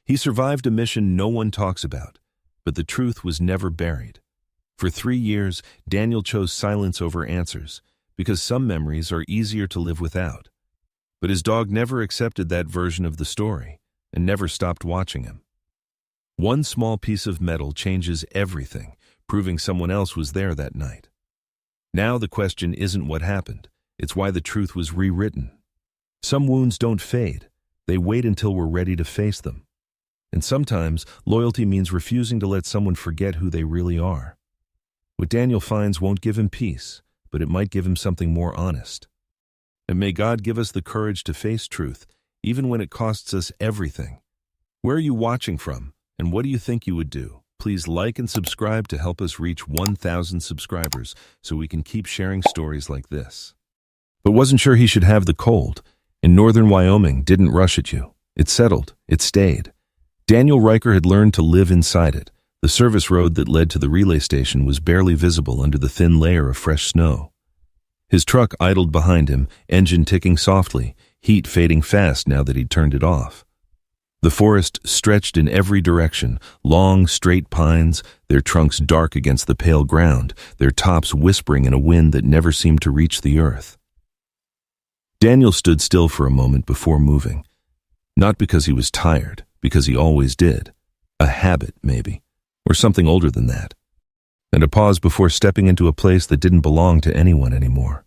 He survived a mission no one talks about, but the truth was never buried. For 3 years, Daniel chose silence over answers, because some memories are easier to live without. But his dog never accepted that version of the story, and never stopped watching him. One small piece of metal changes everything, proving someone else was there that night. Now the question isn't what happened, it's why the truth was rewritten. Some wounds don't fade, they wait until we're ready to face them. And sometimes, loyalty means refusing to let someone forget who they really are. What Daniel finds won't give him peace, but it might give him something more honest. And may God give us the courage to face truth, even when it costs us everything. Where are you watching from, and what do you think you would do? Please like and subscribe to help us reach 1,000 subscribers so we can keep sharing stories like this. But wasn't sure he should have the cold. In northern Wyoming, didn't rush at you. It settled. It stayed. Daniel Ryker had learned to live inside it. The service road that led to the relay station was barely visible under the thin layer of fresh snow. His truck idled behind him, engine ticking softly, heat fading fast now that he'd turned it off. The forest stretched in every direction, long, straight pines, their trunks dark against the pale ground, their tops whispering in a wind that never seemed to reach the earth. Daniel stood still for a moment before moving. Not because he was tired, because he always did. A habit, maybe, or something older than that. And a pause before stepping into a place that didn't belong to anyone anymore.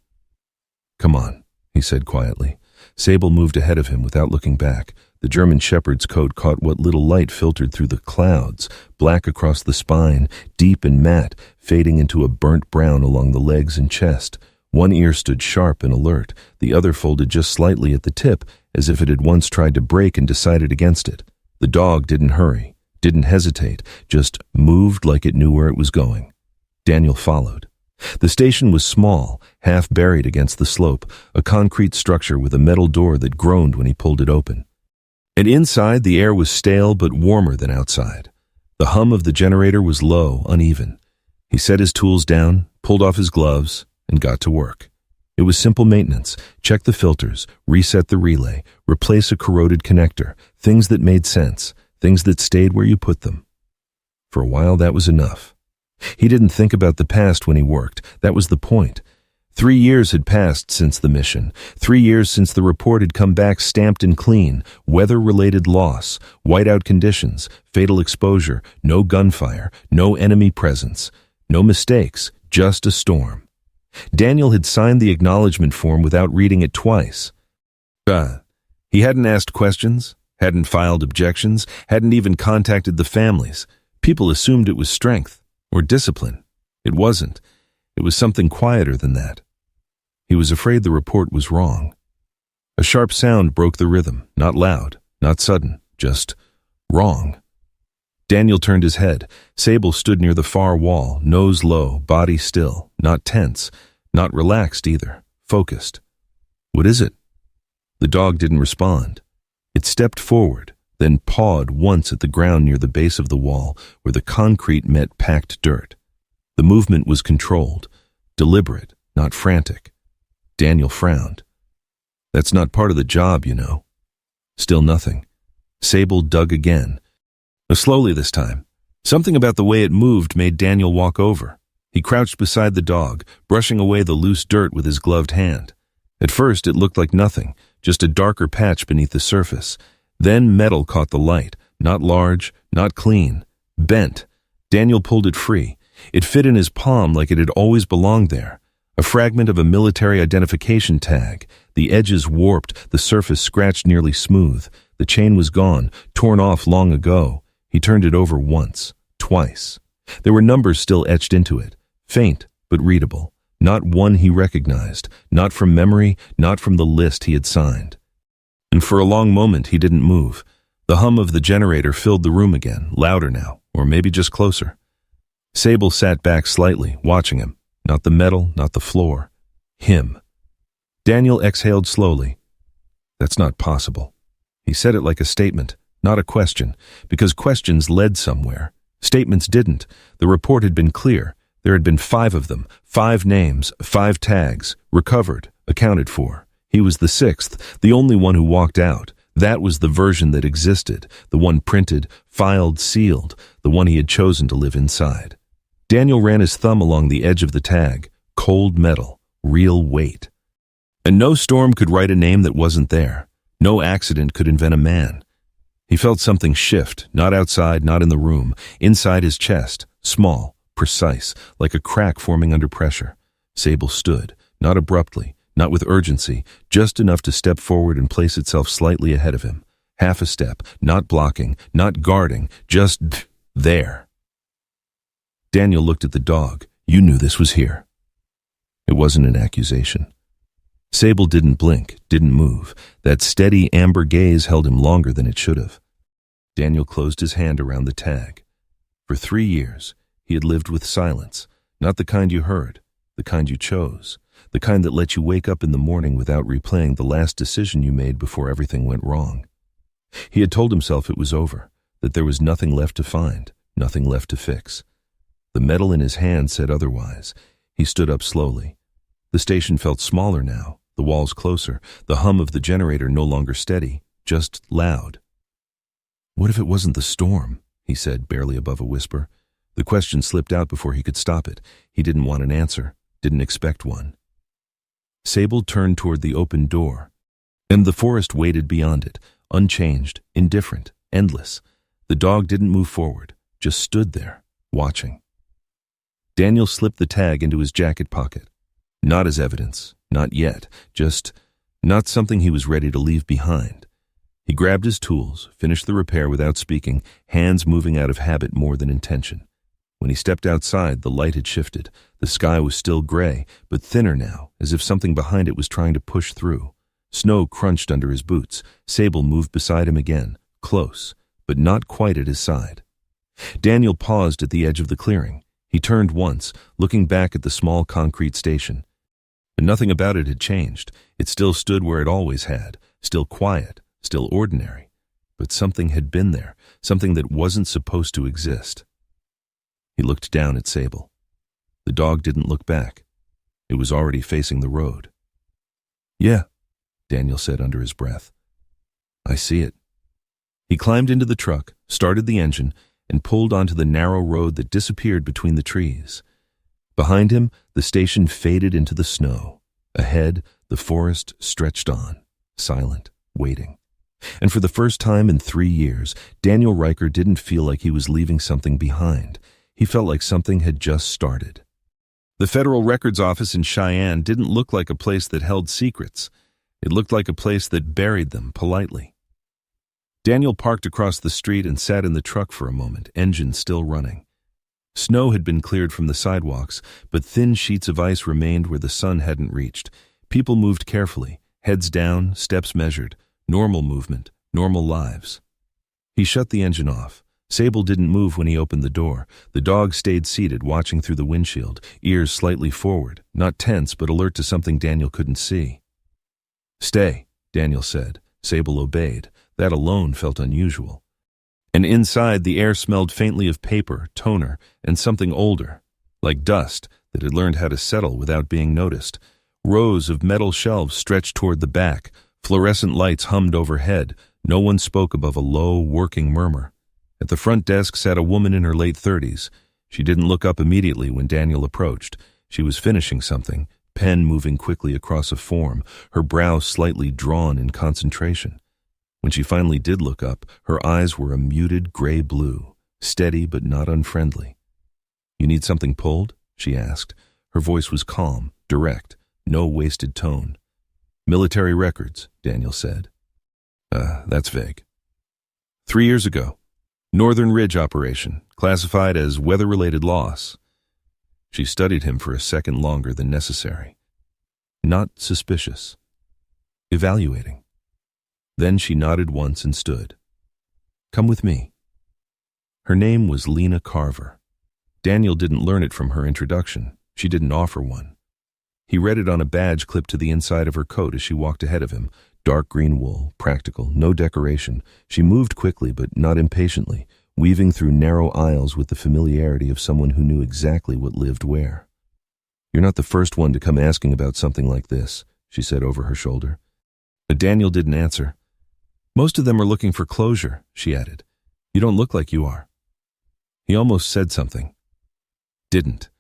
"Come on," he said quietly. Sable moved ahead of him without looking back. The German shepherd's coat caught what little light filtered through the clouds, black across the spine, deep and matte, fading into a burnt brown along the legs and chest. One ear stood sharp and alert, the other folded just slightly at the tip, as if it had once tried to break and decided against it. The dog didn't hurry, didn't hesitate, just moved like it knew where it was going. Daniel followed. The station was small, half buried against the slope, a concrete structure with a metal door that groaned when he pulled it open. And inside, the air was stale but warmer than outside. The hum of the generator was low, uneven. He set his tools down, pulled off his gloves, and got to work. It was simple maintenance. Check the filters, reset the relay, replace a corroded connector, things that made sense, things that stayed where you put them. For a while, that was enough. He didn't think about the past when he worked. That was the point. 3 years had passed since the mission. 3 years since the report had come back stamped and clean. Weather-related loss, whiteout conditions, fatal exposure, no gunfire, no enemy presence, no mistakes, just a storm. Daniel had signed the acknowledgement form without reading it twice. He hadn't asked questions, hadn't filed objections, hadn't even contacted the families. People assumed it was strength or discipline. It wasn't. It was something quieter than that. He was afraid the report was wrong. A sharp sound broke the rhythm, not loud, not sudden, just wrong. Daniel turned his head. Sable stood near the far wall, nose low, body still, not tense, not relaxed either, focused. "What is it?" The dog didn't respond. It stepped forward, then pawed once at the ground near the base of the wall where the concrete met packed dirt. The movement was controlled, deliberate, not frantic. Daniel frowned. "That's not part of the job, you know." Still nothing. Sable dug again. Slowly this time. Something about the way it moved made Daniel walk over. He crouched beside the dog, brushing away the loose dirt with his gloved hand. At first it looked like nothing, just a darker patch beneath the surface. Then metal caught the light, not large, not clean, bent. Daniel pulled it free. It fit in his palm like it had always belonged there. A fragment of a military identification tag. The edges warped, the surface scratched nearly smooth. The chain was gone, torn off long ago. He turned it over once, twice. There were numbers still etched into it, faint but readable. Not one he recognized, not from memory, not from the list he had signed. And for a long moment he didn't move. The hum of the generator filled the room again, louder now, or maybe just closer. Sable sat back slightly, watching him. Not the metal, not the floor. Him. Daniel exhaled slowly. "That's not possible." He said it like a statement, not a question, because questions led somewhere. Statements didn't. The report had been clear. There had been 5 of them, 5 names, 5 tags, recovered, accounted for. He was the 6th, the only one who walked out, That was the version that existed, the one printed, filed, sealed, the one he had chosen to live inside. Daniel ran his thumb along the edge of the tag. Cold metal, real weight. And no storm could write a name that wasn't there. No accident could invent a man. He felt something shift, not outside, not in the room, inside his chest, small, precise, like a crack forming under pressure. Sable stood, not abruptly, not with urgency, just enough to step forward and place itself slightly ahead of him. Half a step, not blocking, not guarding, just there. Daniel looked at the dog. You knew this was here. It wasn't an accusation. Sable didn't blink, didn't move. That steady amber gaze held him longer than it should have. Daniel closed his hand around the tag. For 3 years, he had lived with silence, not the kind you heard, the kind you chose, the kind that let you wake up in the morning without replaying the last decision you made before everything went wrong. He had told himself it was over, that there was nothing left to find, nothing left to fix. The metal in his hand said otherwise. He stood up slowly. The station felt smaller now, the walls closer, the hum of the generator no longer steady, just loud. What if it wasn't the storm? He said, barely above a whisper. The question slipped out before he could stop it. He didn't want an answer, didn't expect one. Sable turned toward the open door, and the forest waited beyond it, unchanged, indifferent, endless. The dog didn't move forward, just stood there, watching. Daniel slipped the tag into his jacket pocket. Not as evidence, not yet, just not something he was ready to leave behind. He grabbed his tools, finished the repair without speaking, hands moving out of habit more than intention. When he stepped outside, the light had shifted. The sky was still gray, but thinner now, as if something behind it was trying to push through. Snow crunched under his boots. Sable moved beside him again, close, but not quite at his side. Daniel paused at the edge of the clearing. He turned once, looking back at the small concrete station. But nothing about it had changed. It still stood where it always had, still quiet, still ordinary. But something had been there, something that wasn't supposed to exist. He looked down at Sable. The dog didn't look back. It was already facing the road. Yeah, Daniel said under his breath. I see it. He climbed into the truck, started the engine, and pulled onto the narrow road that disappeared between the trees. Behind him, the station faded into the snow. Ahead, the forest stretched on, silent, waiting. And for the first time in 3 years, Daniel Ryker didn't feel like he was leaving something behind. He felt like something had just started. The Federal Records Office in Cheyenne didn't look like a place that held secrets. It looked like a place that buried them politely. Daniel parked across the street and sat in the truck for a moment, engine still running. Snow had been cleared from the sidewalks, but thin sheets of ice remained where the sun hadn't reached. People moved carefully, heads down, steps measured, normal movement, normal lives. He shut the engine off. Sable didn't move when he opened the door. The dog stayed seated, watching through the windshield, ears slightly forward, not tense but alert to something Daniel couldn't see. Stay, Daniel said. Sable obeyed. That alone felt unusual. And inside, the air smelled faintly of paper, toner, and something older, like dust that had learned how to settle without being noticed. Rows of metal shelves stretched toward the back. Fluorescent lights hummed overhead. No one spoke above a low, working murmur. At the front desk sat a woman in her late 30s. She didn't look up immediately when Daniel approached. She was finishing something, pen moving quickly across a form, her brow slightly drawn in concentration. When she finally did look up, her eyes were a muted gray blue, steady but not unfriendly. You need something pulled? She asked. Her voice was calm, direct, no wasted tone. Military records, Daniel said. That's vague. 3 years ago. Northern Ridge operation, classified as weather-related loss. She studied him for a second longer than necessary. Not suspicious. Evaluating. Then she nodded once and stood. Come with me. Her name was Lena Carver. Daniel didn't learn it from her introduction. She didn't offer one. He read it on a badge clipped to the inside of her coat as she walked ahead of him. Dark green wool, practical, no decoration. She moved quickly but not impatiently, weaving through narrow aisles with the familiarity of someone who knew exactly what lived where. You're not the first one to come asking about something like this, she said over her shoulder. But Daniel didn't answer. Most of them are looking for closure, she added. You don't look like you are. He almost said something. Didn't.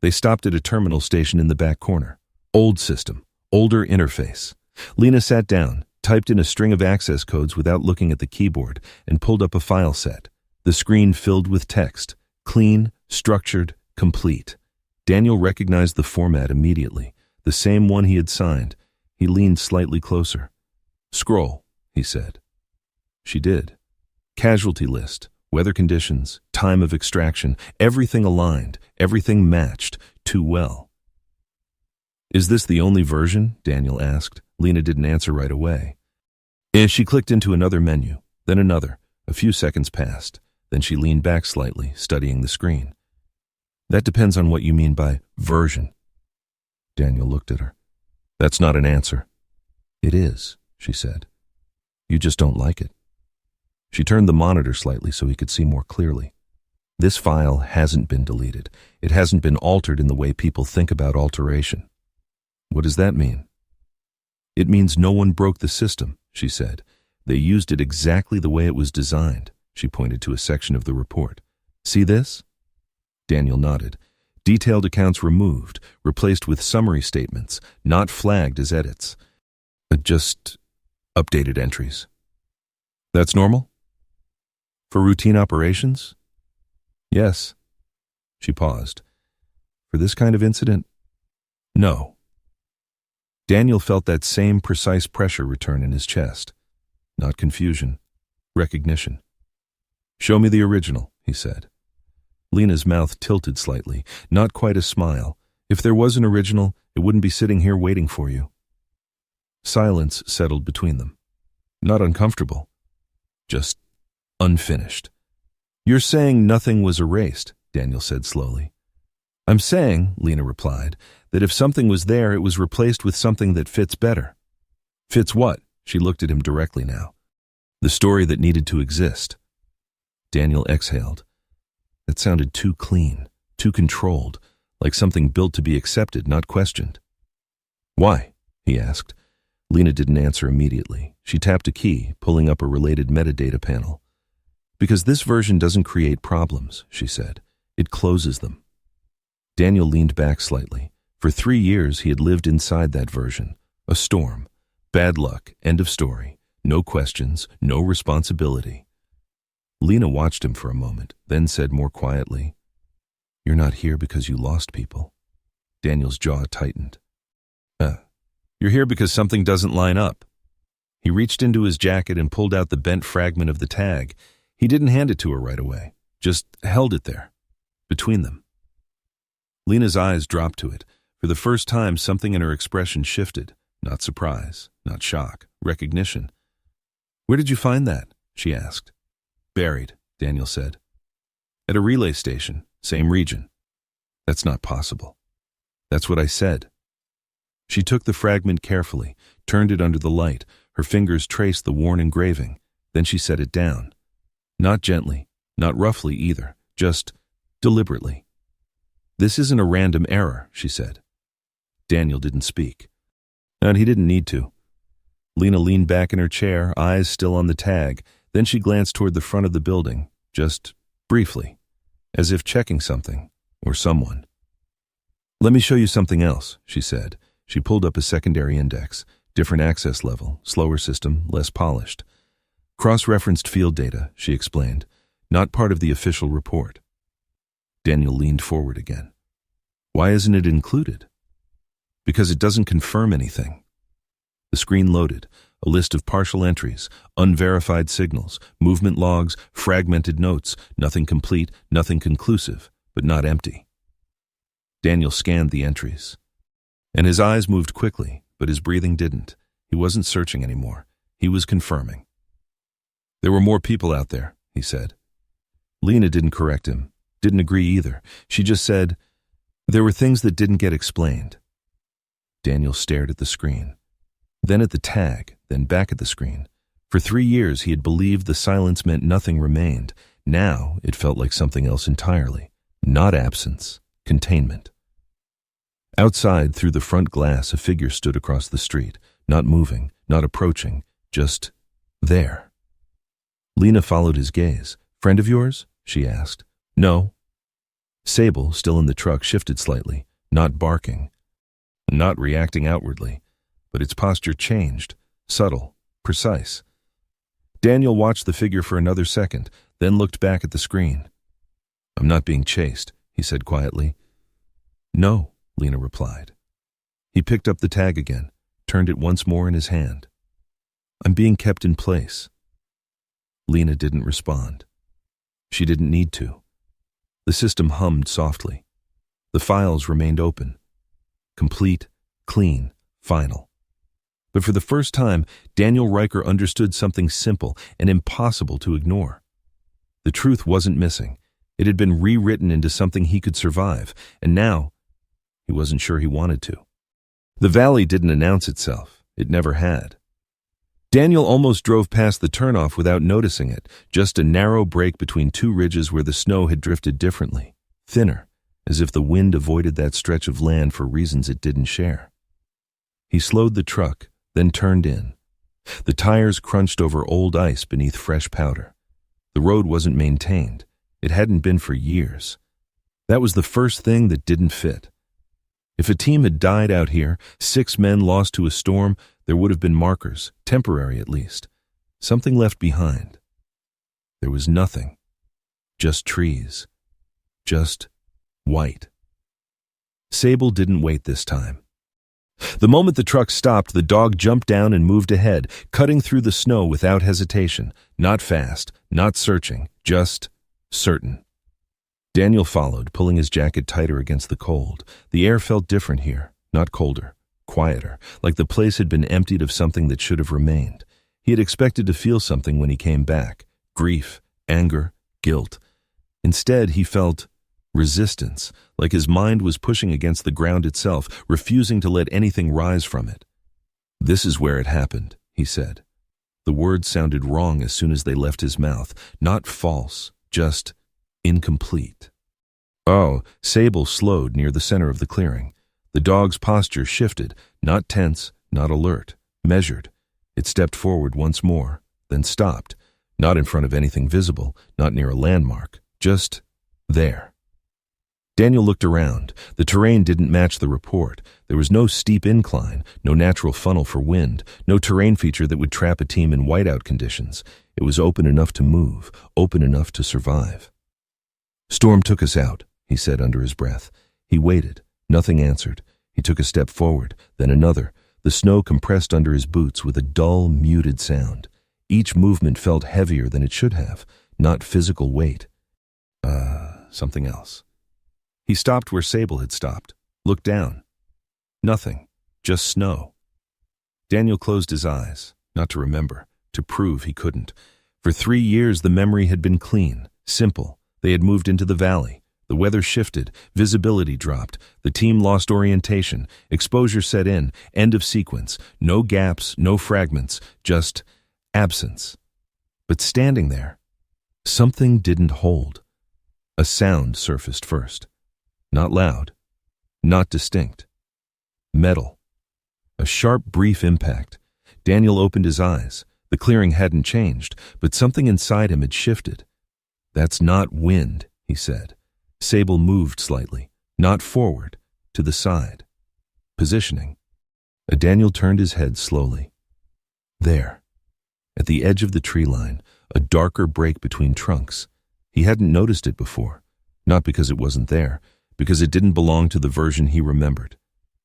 They stopped at a terminal station in the back corner. Old system, older interface. Lena sat down, typed in a string of access codes without looking at the keyboard, and pulled up a file set. The screen filled with text. Clean, structured, complete. Daniel recognized the format immediately, the same one he had signed. He leaned slightly closer. Scroll, he said. She did. Casualty list, weather conditions, time of extraction, everything aligned, everything matched, too well. Is this the only version? Daniel asked. Lena didn't answer right away. She clicked into another menu, then another. A few seconds passed. Then she leaned back slightly, studying the screen. That depends on what you mean by version. Daniel looked at her. That's not an answer. It is, she said. You just don't like it. She turned the monitor slightly so he could see more clearly. This file hasn't been deleted. It hasn't been altered in the way people think about alteration. What does that mean? It means no one broke the system, she said. They used it exactly the way it was designed. She pointed to a section of the report. See this? Daniel nodded. Detailed accounts removed, replaced with summary statements, not flagged as edits. Just updated entries. That's normal? For routine operations? Yes. She paused. For this kind of incident? No. Daniel felt that same precise pressure return in his chest. Not confusion, recognition. Show me the original, he said. Lena's mouth tilted slightly, not quite a smile. If there was an original, it wouldn't be sitting here waiting for you. Silence settled between them. Not uncomfortable, just unfinished. You're saying nothing was erased, Daniel said slowly. I'm saying, Lena replied, that if something was there, it was replaced with something that fits better. Fits what? She looked at him directly now. The story that needed to exist. Daniel exhaled. That sounded too clean, too controlled, like something built to be accepted, not questioned. Why? He asked. Lena didn't answer immediately. She tapped a key, pulling up a related metadata panel. Because this version doesn't create problems, she said. It closes them. Daniel leaned back slightly. For 3 years, he had lived inside that version. A storm. Bad luck. End of story. No questions. No responsibility. Lena watched him for a moment, then said more quietly, You're not here because you lost people. Daniel's jaw tightened. You're here because something doesn't line up. He reached into his jacket and pulled out the bent fragment of the tag. He didn't hand it to her right away, just held it there, between them. Lena's eyes dropped to it. For the first time, something in her expression shifted. Not surprise, not shock, recognition. Where did you find that? She asked. Buried, Daniel said. At a relay station, same region. That's not possible. That's what I said. She took the fragment carefully, turned it under the light. Her fingers traced the worn engraving. Then she set it down. Not gently, not roughly either, just deliberately. This isn't a random error, she said. Daniel didn't speak. And he didn't need to. Lena leaned back in her chair, eyes still on the tag. Then she glanced toward the front of the building, just briefly, as if checking something or someone. Let me show you something else, she said. She pulled up a secondary index, different access level, slower system, less polished. Cross-referenced field data, she explained, not part of the official report. Daniel leaned forward again. Why isn't it included? Because it doesn't confirm anything. The screen loaded, a list of partial entries, unverified signals, movement logs, fragmented notes, nothing complete, nothing conclusive, but not empty. Daniel scanned the entries. And his eyes moved quickly, but his breathing didn't. He wasn't searching anymore. He was confirming. There were more people out there, he said. Lena didn't correct him, didn't agree either. She just said, there were things that didn't get explained. Daniel stared at the screen, then at the tag, then back at the screen. For 3 years, he had believed the silence meant nothing remained. Now, it felt like something else entirely. Not absence, containment. Outside, through the front glass, a figure stood across the street, not moving, not approaching, just There. Lena followed his gaze. Friend of yours? She asked. No. Sable, still in the truck, shifted slightly, not barking, not reacting outwardly, but its posture changed, subtle, precise. Daniel watched the figure for another second, then looked back at the screen. I'm not being chased, he said quietly. No, Lena replied. He picked up the tag again, turned it once more in his hand. I'm being kept in place. Lena didn't respond. She didn't need to. The system hummed softly. The files remained open. Complete, clean, final. But for the first time, Daniel Ryker understood something simple and impossible to ignore. The truth wasn't missing. It had been rewritten into something he could survive, and now he wasn't sure he wanted to. The valley didn't announce itself. It never had. Daniel almost drove past the turnoff without noticing it, just a narrow break between two ridges where the snow had drifted differently, thinner, as if the wind avoided that stretch of land for reasons it didn't share. He slowed the truck, then turned in. The tires crunched over old ice beneath fresh powder. The road wasn't maintained. It hadn't been for years. That was the first thing that didn't fit. If a team had died out here, 6 men lost to a storm, there would have been markers, temporary at least, something left behind. There was nothing, just trees, just white. Sable didn't wait this time. The moment the truck stopped, the dog jumped down and moved ahead, cutting through the snow without hesitation, not fast, not searching, just certain. Daniel followed, pulling his jacket tighter against the cold. The air felt different here, not colder, quieter, like the place had been emptied of something that should have remained. He had expected to feel something when he came back, grief, anger, guilt. Instead, he felt resistance, like his mind was pushing against the ground itself, refusing to let anything rise from it. This is where it happened, he said. The words sounded wrong as soon as they left his mouth, not false, just incomplete. Oh, Sable slowed near the center of the clearing. The dog's posture shifted, not tense, not alert, measured. It stepped forward once more, then stopped, not in front of anything visible, not near a landmark, just there. Daniel looked around. The terrain didn't match the report. There was no steep incline, no natural funnel for wind, no terrain feature that would trap a team in whiteout conditions. It was open enough to move, open enough to survive. Storm took us out, he said under his breath. He waited. Nothing answered. He took a step forward, then another. The snow compressed under his boots with a dull, muted sound. Each movement felt heavier than it should have, not physical weight. Something else. He stopped where Sable had stopped, looked down. Nothing, just snow. Daniel closed his eyes, not to remember, to prove he couldn't. For 3 years the memory had been clean, simple. They had moved into the valley. The weather shifted, visibility dropped, the team lost orientation, exposure set in, end of sequence, no gaps, no fragments, just absence. But standing there, something didn't hold. A sound surfaced first. Not loud, not distinct. Metal. A sharp, brief impact. Daniel opened his eyes. The clearing hadn't changed, but something inside him had shifted. That's not wind, he said. Sable moved slightly, not forward, to the side. Positioning. Daniel turned his head slowly. There, at the edge of the tree line, a darker break between trunks. He hadn't noticed it before, not because it wasn't there, because it didn't belong to the version he remembered.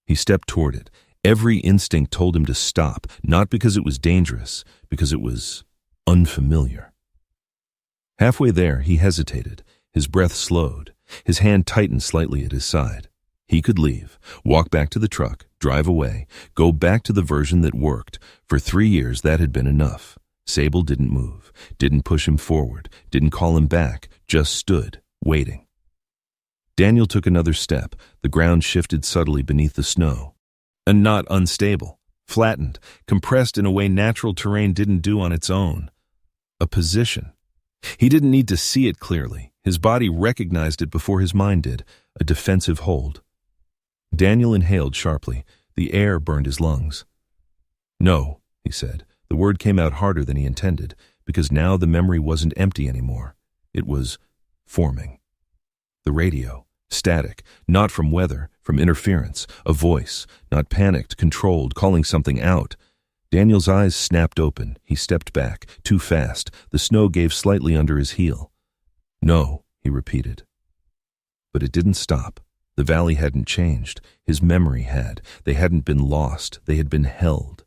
He stepped toward it. Every instinct told him to stop, not because it was dangerous, because it was unfamiliar. Halfway there, he hesitated. His breath slowed. His hand tightened slightly at his side. He could leave, walk back to the truck, drive away, go back to the version that worked. For 3 years, that had been enough. Sable didn't move, didn't push him forward, didn't call him back, just stood, waiting. Daniel took another step. The ground shifted subtly beneath the snow. And not unstable, flattened, compressed in a way natural terrain didn't do on its own. A position. He didn't need to see it clearly. His body recognized it before his mind did, a defensive hold. Daniel inhaled sharply. The air burned his lungs. No, he said, The word came out harder than he intended, because now the memory wasn't empty anymore. It was forming. The radio, static, not from weather, from interference, a voice, not panicked, controlled, calling something out. Daniel's eyes snapped open. He stepped back, too fast. The snow gave slightly under his heel. "No," he repeated. But it didn't stop. The valley hadn't changed. His memory had. They hadn't been lost. They had been held.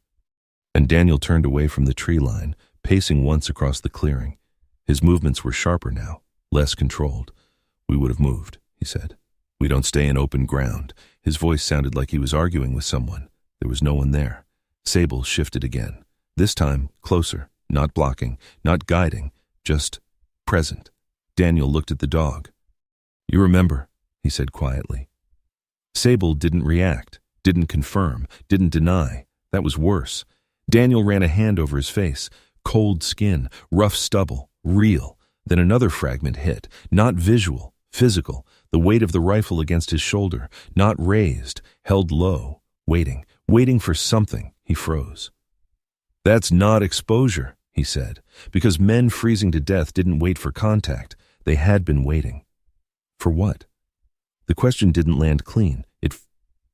And Daniel turned away from the tree line, pacing once across the clearing. His movements were sharper now, less controlled. "We would have moved," he said. "We don't stay in open ground." His voice sounded like he was arguing with someone. There was no one there. Sable shifted again. This time, closer, not blocking, not guiding, just present. Daniel looked at the dog. "You remember," he said quietly. Sable didn't react, didn't confirm, didn't deny. That was worse. Daniel ran a hand over his face. Cold skin, rough stubble, real. Then another fragment hit, not visual, physical, the weight of the rifle against his shoulder, not raised, held low, waiting for something. He froze. "That's not exposure," he said, because men freezing to death didn't wait for contact. They had been waiting. For what? The question didn't land clean. It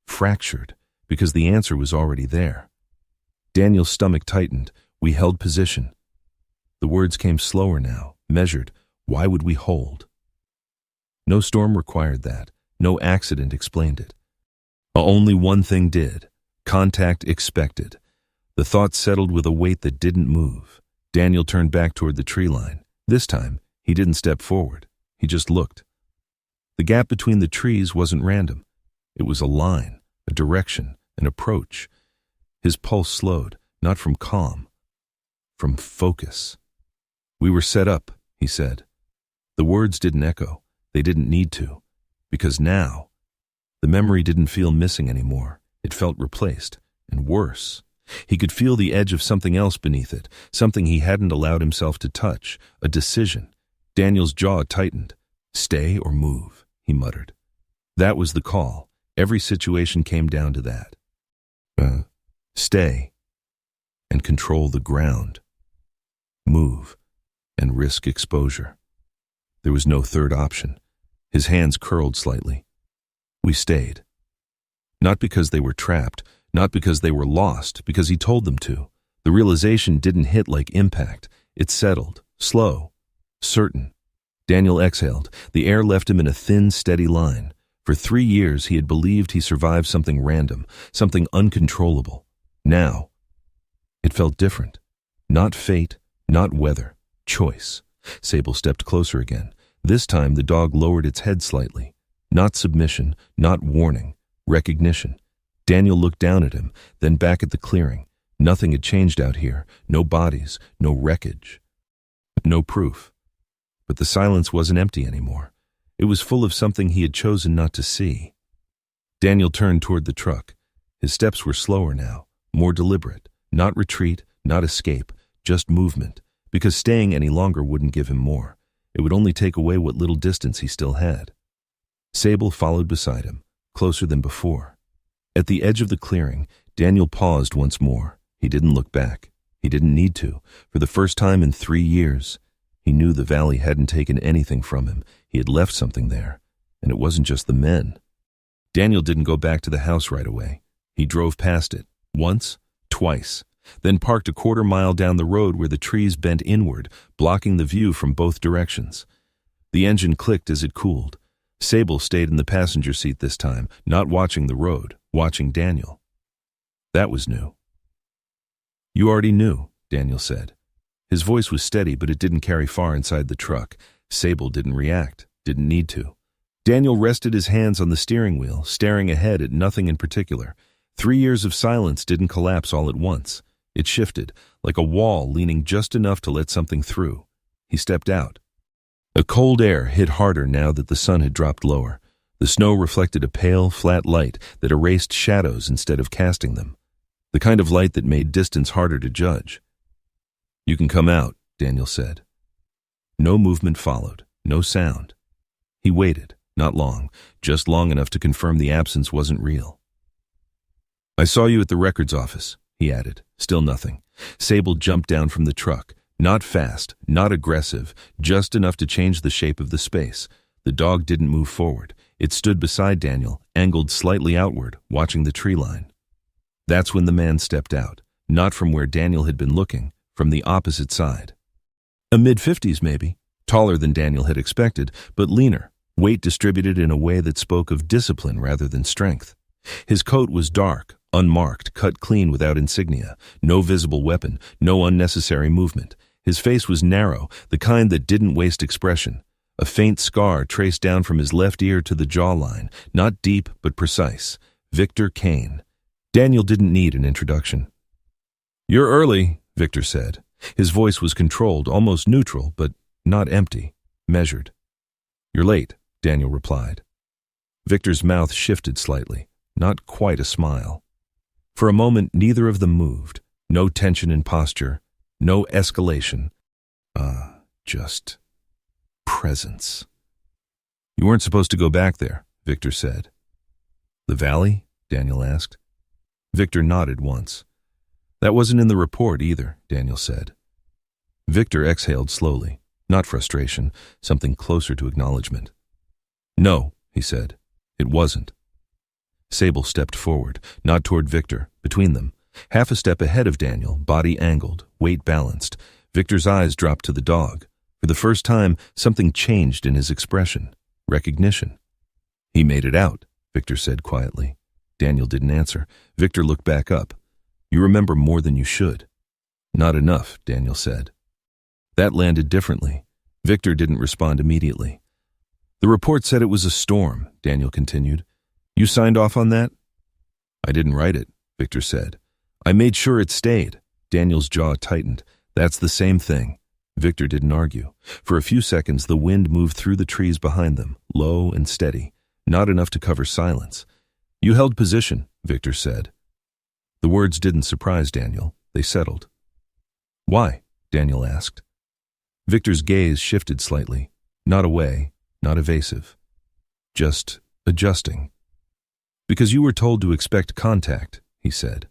fractured, because the answer was already there. Daniel's stomach tightened. We held position. The words came slower now, measured. Why would we hold? No storm required that. No accident explained it. Only one thing did. Contact expected. The thought settled with a weight that didn't move. Daniel turned back toward the tree line. This time, he didn't step forward. He just looked. The gap between the trees wasn't random. It was a line, a direction, an approach. His pulse slowed, not from calm, from focus. "We were set up," he said. The words didn't echo. They didn't need to. Because now, the memory didn't feel missing anymore. It felt replaced, and worse. He could feel the edge of something else beneath it, something he hadn't allowed himself to touch, a decision. Daniel's jaw tightened. "Stay or move," he muttered. That was the call. Every situation came down to that. Stay and control the ground. Move and risk exposure. There was no third option. His hands curled slightly. We stayed. Not because they were trapped, not because they were lost, because he told them to. The realization didn't hit like impact. It settled, slow, certain. Daniel exhaled. The air left him in a thin, steady line. For 3 years, he had believed he survived something random, something uncontrollable. Now, it felt different. Not fate, not weather, choice. Sable stepped closer again. This time, the dog lowered its head slightly. Not submission, not warning, recognition. Daniel looked down at him, then back at the clearing. Nothing had changed out here. No bodies, no wreckage, no proof. But the silence wasn't empty anymore. It was full of something he had chosen not to see. Daniel turned toward the truck. His steps were slower now, more deliberate. Not retreat, not escape, just movement. Because staying any longer wouldn't give him more. It would only take away what little distance he still had. Sable followed beside him, closer than before. At the edge of the clearing, Daniel paused once more. He didn't look back. He didn't need to. For the first time in 3 years, he knew the valley hadn't taken anything from him. He had left something there, and it wasn't just the men. Daniel didn't go back to the house right away. He drove past it, once, twice, then parked a quarter-mile down the road where the trees bent inward, blocking the view from both directions. The engine clicked as it cooled. Sable stayed in the passenger seat this time, not watching the road, watching Daniel. That was new. "You already knew," Daniel said. His voice was steady, but it didn't carry far inside the truck. Sable didn't react, didn't need to. Daniel rested his hands on the steering wheel, staring ahead at nothing in particular. 3 years of silence didn't collapse all at once. It shifted, like a wall leaning just enough to let something through. He stepped out. A cold air hit harder now that the sun had dropped lower. The snow reflected a pale, flat light that erased shadows instead of casting them. The kind of light that made distance harder to judge. "You can come out," Daniel said. No movement followed, no sound. He waited, not long, just long enough to confirm the absence wasn't real. "I saw you at the records office," he added. Still nothing. Sable jumped down from the truck, not fast, not aggressive, just enough to change the shape of the space. The dog didn't move forward. It stood beside Daniel, angled slightly outward, watching the tree line. That's when the man stepped out, not from where Daniel had been looking, from the opposite side. A mid-50s maybe, taller than Daniel had expected, but leaner, weight distributed in a way that spoke of discipline rather than strength. His coat was dark, unmarked, cut clean without insignia, no visible weapon, no unnecessary movement. His face was narrow, the kind that didn't waste expression. A faint scar traced down from his left ear to the jawline, not deep but precise. Victor Kane. Daniel didn't need an introduction. "You're early," Victor said. His voice was controlled, almost neutral, but not empty, measured. "You're late," Daniel replied. Victor's mouth shifted slightly, not quite a smile. For a moment, neither of them moved. No tension in posture, no escalation. Just presence. "You weren't supposed to go back there," Victor said. "The valley?" Daniel asked. Victor nodded once. "That wasn't in the report either," Daniel said. Victor exhaled slowly, not frustration, something closer to acknowledgement. "No," he said, "it wasn't." Sable stepped forward, not toward Victor, between them, half a step ahead of Daniel, body angled, weight balanced. Victor's eyes dropped to the dog. For the first time, something changed in his expression. Recognition. "He made it out," Victor said quietly. Daniel didn't answer. Victor looked back up. "You remember more than you should." "Not enough," Daniel said. That landed differently. Victor didn't respond immediately. "The report said it was a storm," Daniel continued. "You signed off on that?" "I didn't write it," Victor said. "I made sure it stayed." Daniel's jaw tightened. "That's the same thing." Victor didn't argue. For a few seconds, the wind moved through the trees behind them, low and steady, not enough to cover silence. "You held position," Victor said. The words didn't surprise Daniel. They settled. "Why?" Daniel asked. Victor's gaze shifted slightly, not away, not evasive. Just adjusting. "Because you were told to expect contact," he said.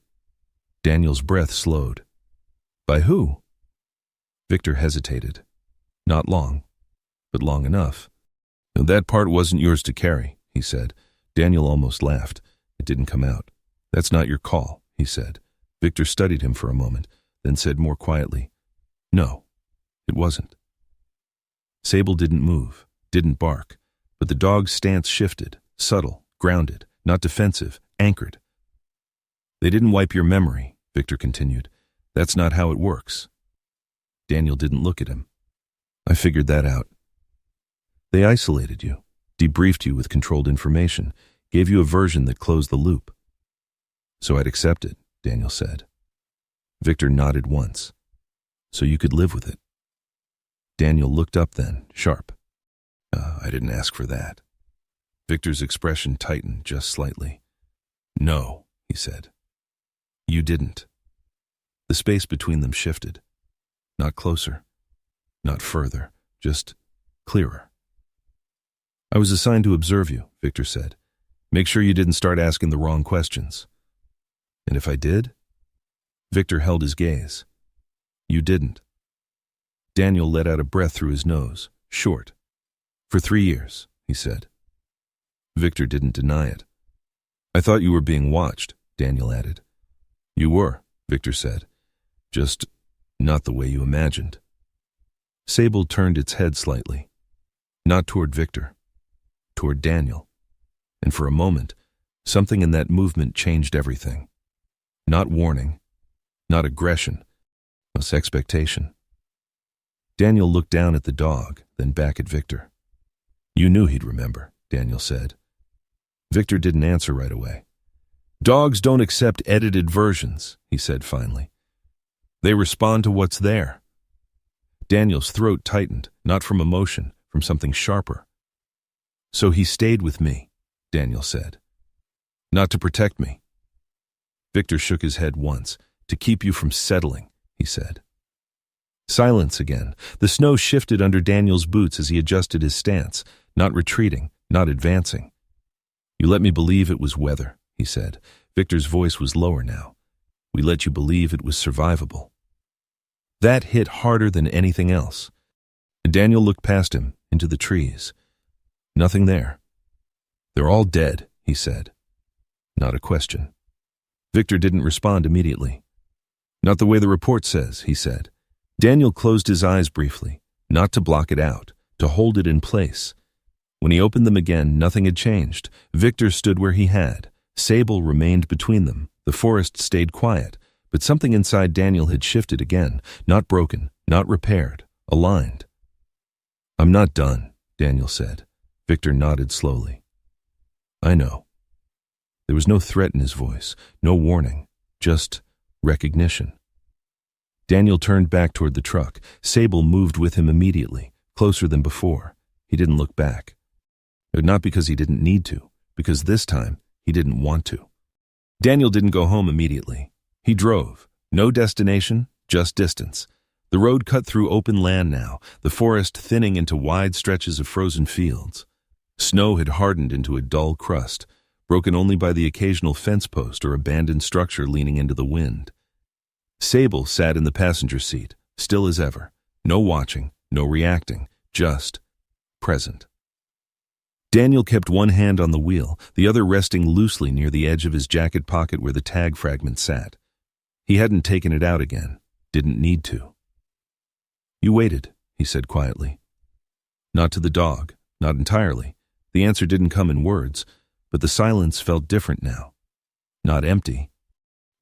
Daniel's breath slowed. "By who?" Victor hesitated. "Not long, but long enough." "That part wasn't yours to carry," he said. Daniel almost laughed. It didn't come out. "That's not your call," he said. Victor studied him for a moment, then said more quietly, "No, it wasn't." Sable didn't move, didn't bark, but the dog's stance shifted, subtle, grounded, not defensive, anchored. "They didn't wipe your memory," Victor continued. "That's not how it works." Daniel didn't look at him. "I figured that out." "They isolated you, debriefed you with controlled information, gave you a version that closed the loop." "So I'd accept it," Daniel said. Victor nodded once. "So you could live with it." Daniel looked up then, sharp. I didn't ask for that." Victor's expression tightened just slightly. "No," he said. "You didn't." The space between them shifted. Not closer, not further, just clearer. "I was assigned to observe you," Victor said. "Make sure you didn't start asking the wrong questions." "And if I did?" Victor held his gaze. "You didn't." Daniel let out a breath through his nose, short. "For 3 years," he said. Victor didn't deny it. "I thought you were being watched," Daniel added. "You were," Victor said. "Just not the way you imagined." Sable turned its head slightly, not toward Victor, toward Daniel. And for a moment, something in that movement changed everything. Not warning, not aggression, but expectation. Daniel looked down at the dog, then back at Victor. "You knew he'd remember," Daniel said. Victor didn't answer right away. "Dogs don't accept edited versions," he said finally. "They respond to what's there." Daniel's throat tightened, not from emotion, from something sharper. "So he stayed with me," Daniel said. "Not to protect me." Victor shook his head once. "To keep you from settling," he said. Silence again. The snow shifted under Daniel's boots as he adjusted his stance, not retreating, not advancing. "You let me believe it was weather," he said. Victor's voice was lower now. "We let you believe it was survivable." That hit harder than anything else. Daniel looked past him, into the trees. Nothing there. "They're all dead," he said. Not a question. Victor didn't respond immediately. "Not the way the report says," he said. Daniel closed his eyes briefly, not to block it out, to hold it in place. When he opened them again, nothing had changed. Victor stood where he had. Sable remained between them. The forest stayed quiet, but something inside Daniel had shifted again, not broken, not repaired, aligned. "I'm not done," Daniel said. Victor nodded slowly. "I know." There was no threat in his voice, no warning, just recognition. Daniel turned back toward the truck. Sable moved with him immediately, closer than before. He didn't look back. Not because he didn't need to, because this time he didn't want to. Daniel didn't go home immediately. He drove. No destination, just distance. The road cut through open land now, the forest thinning into wide stretches of frozen fields. Snow had hardened into a dull crust, broken only by the occasional fence post or abandoned structure leaning into the wind. Sable sat in the passenger seat, still as ever. No watching, no reacting, just present. Daniel kept one hand on the wheel, the other resting loosely near the edge of his jacket pocket where the tag fragment sat. He hadn't taken it out again, didn't need to. "You waited," he said quietly. Not to the dog, not entirely. The answer didn't come in words, but the silence felt different now. Not empty,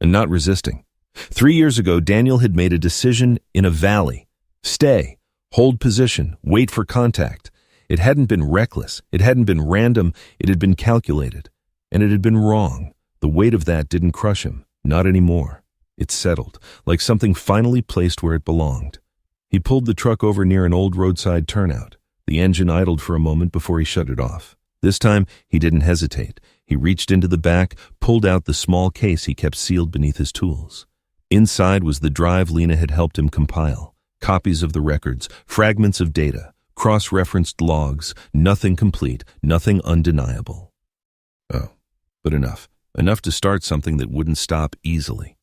and not resisting. 3 years ago, Daniel had made a decision in a valley. Stay, hold position, wait for contact. It hadn't been reckless, it hadn't been random, it had been calculated. And it had been wrong. The weight of that didn't crush him, not anymore. It settled, like something finally placed where it belonged. He pulled the truck over near an old roadside turnout. The engine idled for a moment before he shut it off. This time, he didn't hesitate. He reached into the back, pulled out the small case he kept sealed beneath his tools. Inside was the drive Lena had helped him compile. Copies of the records, fragments of data, cross-referenced logs, nothing complete, nothing undeniable. Oh, but enough. Enough to start something that wouldn't stop easily.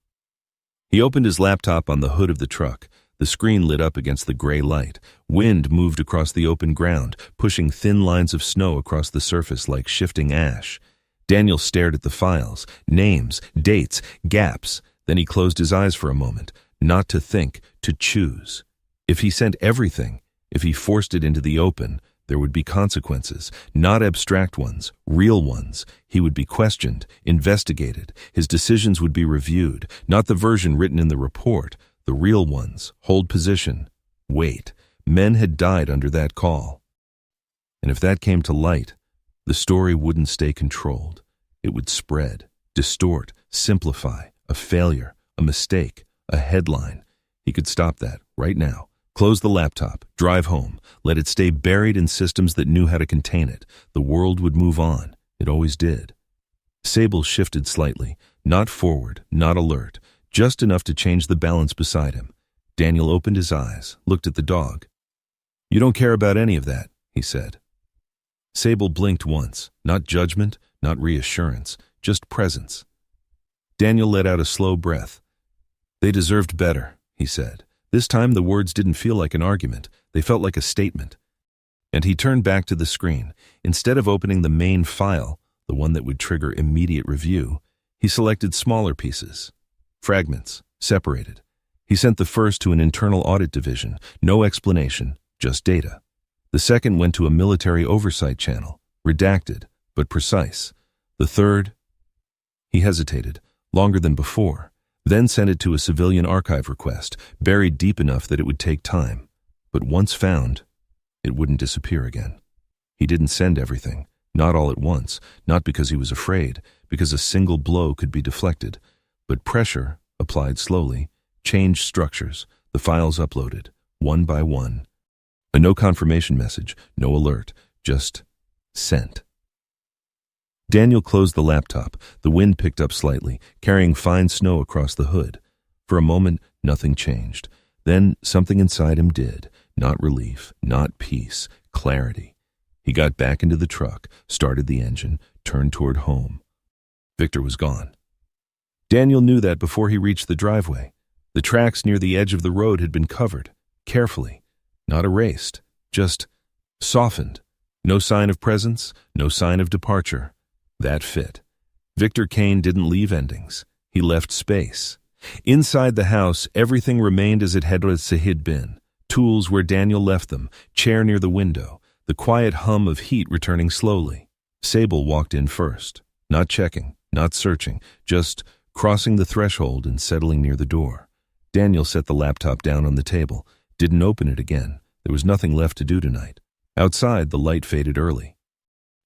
He opened his laptop on the hood of the truck. The screen lit up against the gray light. Wind moved across the open ground, pushing thin lines of snow across the surface like shifting ash. Daniel stared at the files, names, dates, gaps. Then he closed his eyes for a moment, not to think, to choose. If he sent everything, if he forced it into the open, there would be consequences, not abstract ones, real ones. He would be questioned, investigated. His decisions would be reviewed, not the version written in the report, the real ones. Hold position. Wait. Men had died under that call. And if that came to light, the story wouldn't stay controlled. It would spread, distort, simplify. A failure, a mistake, a headline. He could stop that right now. Close the laptop, drive home, let it stay buried in systems that knew how to contain it. The world would move on. It always did. Sable shifted slightly, not forward, not alert, just enough to change the balance beside him. Daniel opened his eyes, looked at the dog. "You don't care about any of that," he said. Sable blinked once, not judgment, not reassurance, just presence. Daniel let out a slow breath. "They deserved better," he said. This time the words didn't feel like an argument. They felt like a statement. And he turned back to the screen. Instead of opening the main file, the one that would trigger immediate review, he selected smaller pieces. Fragments, separated. He sent the first to an internal audit division. No explanation, just data. The second went to a military oversight channel. Redacted, but precise. The third... He hesitated, longer than before. Then sent it to a civilian archive request, buried deep enough that it would take time. But once found, it wouldn't disappear again. He didn't send everything, not all at once, not because he was afraid, because a single blow could be deflected. But pressure, applied slowly, changed structures, the files uploaded, one by one. A no confirmation message, no alert, just sent. Daniel closed the laptop. The wind picked up slightly, carrying fine snow across the hood. For a moment, nothing changed. Then something inside him did. Not relief, not peace, clarity. He got back into the truck, started the engine, turned toward home. Victor was gone. Daniel knew that before he reached the driveway. The tracks near the edge of the road had been covered, carefully, not erased, just softened. No sign of presence, no sign of departure. That fit. Victor Kane didn't leave endings. He left space. Inside the house, everything remained as it had been. Tools where Daniel left them, chair near the window, the quiet hum of heat returning slowly. Sable walked in first, not checking, not searching, just crossing the threshold and settling near the door. Daniel set the laptop down on the table, didn't open it again. There was nothing left to do tonight. Outside, the light faded early.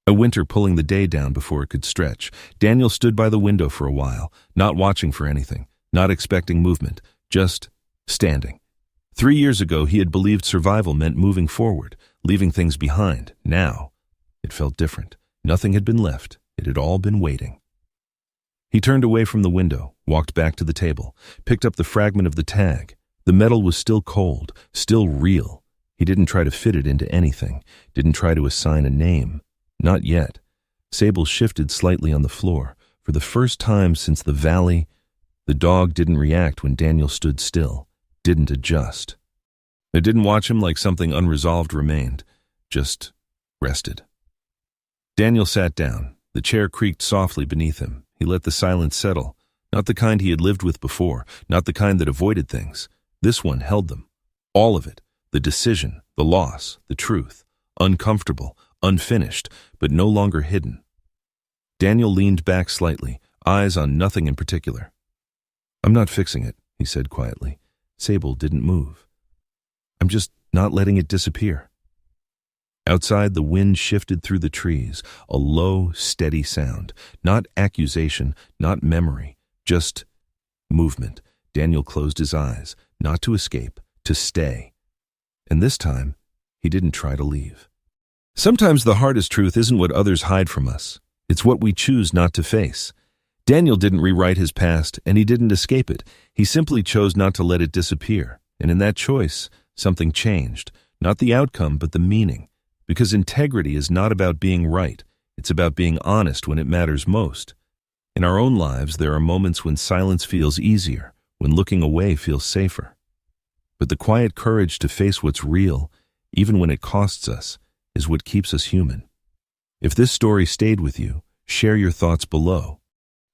A winter pulling the day down before it could stretch. Daniel stood by the window for a while, not watching for anything, not expecting movement, just standing. 3 years ago, he had believed survival meant moving forward, leaving things behind. Now, it felt different. Nothing had been left. It had all been waiting. He turned away from the window, walked back to the table, picked up the fragment of the tag. The metal was still cold, still real. He didn't try to fit it into anything, didn't try to assign a name. Not yet. Sable shifted slightly on the floor. For the first time since the valley, the dog didn't react when Daniel stood still, didn't adjust. It didn't watch him like something unresolved remained, just rested. Daniel sat down. The chair creaked softly beneath him. He let the silence settle, not the kind he had lived with before, not the kind that avoided things. This one held them. All of it. The decision, the loss, the truth. Uncomfortable, unfinished, but no longer hidden. Daniel leaned back slightly, eyes on nothing in particular. "I'm not fixing it," he said quietly. Sable didn't move. "I'm just not letting it disappear." Outside, the wind shifted through the trees, a low, steady sound. Not accusation, not memory, just movement. Daniel closed his eyes, not to escape, to stay. And this time, he didn't try to leave. Sometimes the hardest truth isn't what others hide from us. It's what we choose not to face. Daniel didn't rewrite his past, and he didn't escape it. He simply chose not to let it disappear. And in that choice, something changed. Not the outcome, but the meaning. Because integrity is not about being right. It's about being honest when it matters most. In our own lives, there are moments when silence feels easier, when looking away feels safer. But the quiet courage to face what's real, even when it costs us, is what keeps us human. If this story stayed with you, share your thoughts below.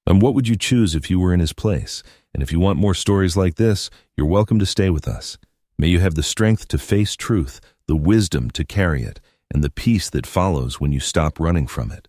And what would you choose if you were in his place? And if you want more stories like this, you're welcome to stay with us. May you have the strength to face truth, the wisdom to carry it, and the peace that follows when you stop running from it.